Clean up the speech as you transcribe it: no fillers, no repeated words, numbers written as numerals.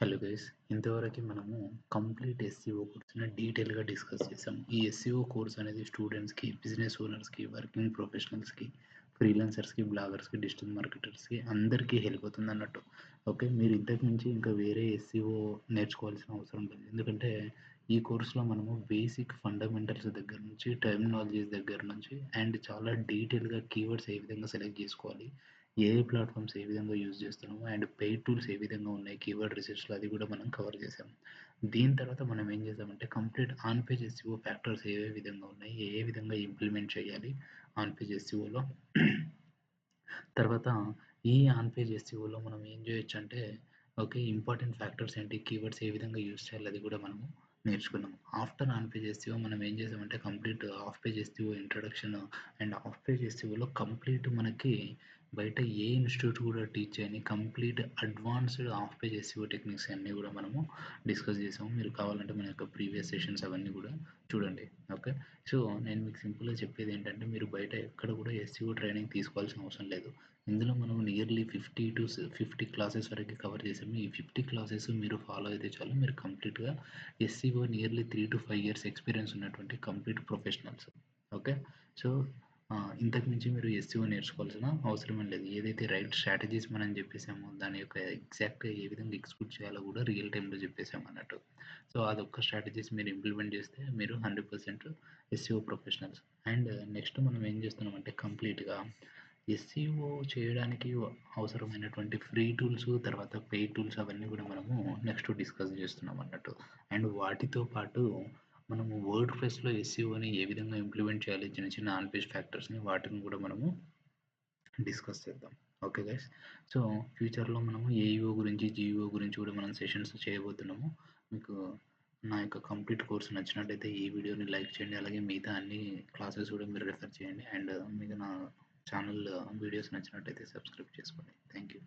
Hello guys, ఇంతవరకు మనము complete SCO కోర్స్‌ని డీటెయిల్‌గా డిస్కస్ చేసాం. ఈ ఎస్సీఓ కోర్స్ అనేది స్టూడెంట్స్‌కి, బిజినెస్ ఓనర్స్‌కి, వర్కింగ్ ప్రొఫెషనల్స్‌కి, ఫ్రీలాన్సర్స్‌కి, బ్లాగర్స్‌కి, డిజిటల్ మార్కెటర్స్‌కి అందరికీ హెల్ప్ అవుతుందన్నట్టు. ఓకే. మీరు ఇంతకు మించి ఇంకా వేరే ఎస్సీఓ నేర్చుకోవాల్సిన అవసరం లేదు. ఎందుకంటే ఈ కోర్స్‌లో మనము బేసిక్ ఫండమెంటల్స్ దగ్గర నుంచి, టెర్మినాలజీస్ దగ్గర నుంచి అండ్ చాలా డీటెయిల్‌గా కీవర్డ్స్ ఏ విధంగా సెలెక్ట్ చేసుకోవాలి, ఏఐ ప్లాట్‌ఫార్మ్స్ ఏ విధంగా యూజ్ చేస్తున్నాము అండ్ పెయిడ్ టూల్స్ ఏ విధంగా ఉన్నాయి కీవర్డ్ రిసర్చ్‌లో అది కూడా మనం కవర్ చేసాం. దీని తర్వాత మనం ఏం చేసామంటే complete on page SEO factors ఏ ఏ విధంగా ఉన్నాయి, ఏ ఏ విధంగా ఇంప్లిమెంట్ చేయాలి ఆన్ పేజ్ ఎస్‌ఈఓలో. తర్వాత ఈ ఆన్ పేజ్ ఎస్‌ఈఓలో మనం ఏం చేయొచ్చంటే ఓకే. ఇంపార్టెంట్ ఫ్యాక్టర్స్ ఏంటి, కీవర్డ్స్ ఏ విధంగా యూజ్ చేయాలి అది కూడా మనము నేర్చుకున్నాం. ఆఫ్టర్ ఆన్ పేజ్ ఎస్‌ఈఓ మనం ఏం చేసామంటే complete off page SEO introduction and off page ఎస్‌ఈఓలో కంప్లీట్ మనకి బయట ఏ ఇన్‌స్టిట్యూట్ కూడా టీచ్ చేయని complete advanced off page SEO techniques అన్నీ కూడా మనము డిస్కస్ చేసాము. మీరు కావాలంటే మన యొక్క ప్రీవియస్ సెషన్స్ అవన్నీ కూడా చూడండి. ఓకే. సో, నేను మీకు సింపుల్‌గా చెప్పేదేంటంటే మీరు బయట ఎక్కడ కూడా ఎస్‌ఈఓ ట్రైనింగ్ తీసుకోవాల్సిన అవసరం లేదు. ఇందులో మనం నియర్లీ 50 క్లాసెస్ వరకు కవర్ చేసాము. ఈ 50 క్లాసెస్ మీరు ఫాలో అయితే చాలు మీరు కంప్లీట్‌గా ఎస్‌ఈఓ నియర్లీ 3-5 ఇయర్స్ ఎక్స్‌పీరియన్స్ ఉన్నటువంటి కంప్లీట్ ప్రొఫెషనల్స్. ఓకే. సో, ఇంతకు మించి మీరు ఎస్‌ఈఓ నేర్చుకోవాల్సిన అవసరమే లేదు. ఏదైతే రైట్ స్ట్రాటజీస్ మనం చెప్పేసామో దాని యొక్క ఎగ్జాక్ట్‌గా ఏ విధంగా ఎగ్జిక్యూట్ చేయాలో కూడా రియల్ టైమ్‌లో చెప్పేసామన్నట్టు. సో, అదొక్క స్ట్రాటజీస్ మీరు ఇంప్లిమెంట్ చేస్తే మీరు 100% ఎస్‌ఈఓ ప్రొఫెషనల్స్. అండ్ నెక్స్ట్ మనం ఏం చేస్తున్నామంటే కంప్లీట్‌గా ఎస్‌ఈఓ చేయడానికి అవసరమైనటువంటి ఫ్రీ టూల్స్, తర్వాత పెయిడ్ టూల్స్ అవన్నీ కూడా మనము నెక్స్ట్ డిస్కస్ చేస్తున్నాం అన్నట్టు. అండ్ వాటితో పాటు మనము వర్డ్ ప్రెస్‌లో ఎస్‌ఈఓని ఏ విధంగా ఇంప్లిమెంట్ చేయాలి, చిన్న చిన్న ఆన్ పేజ్ ఫ్యాక్టర్స్‌ని వాటిని కూడా మనము డిస్కస్ చేద్దాం. Okay guys. సో, ఫ్యూచర్‌లో మనము ఏఈఓ గురించి, జీఈఓ గురించి కూడా మనం సెషన్స్ చేయబోతున్నాము. మీకు నా యొక్క కంప్లీట్ కోర్స్ నచ్చినట్టయితే ఈ వీడియోని లైక్ చేయండి. అలాగే మిగతా అన్ని క్లాసెస్ కూడా మీరు రిఫర్ చేయండి. అండ్ మీకు నా ఛానల్ వీడియోస్ నచ్చినట్టయితే సబ్స్క్రైబ్ చేసుకోండి. Thank you.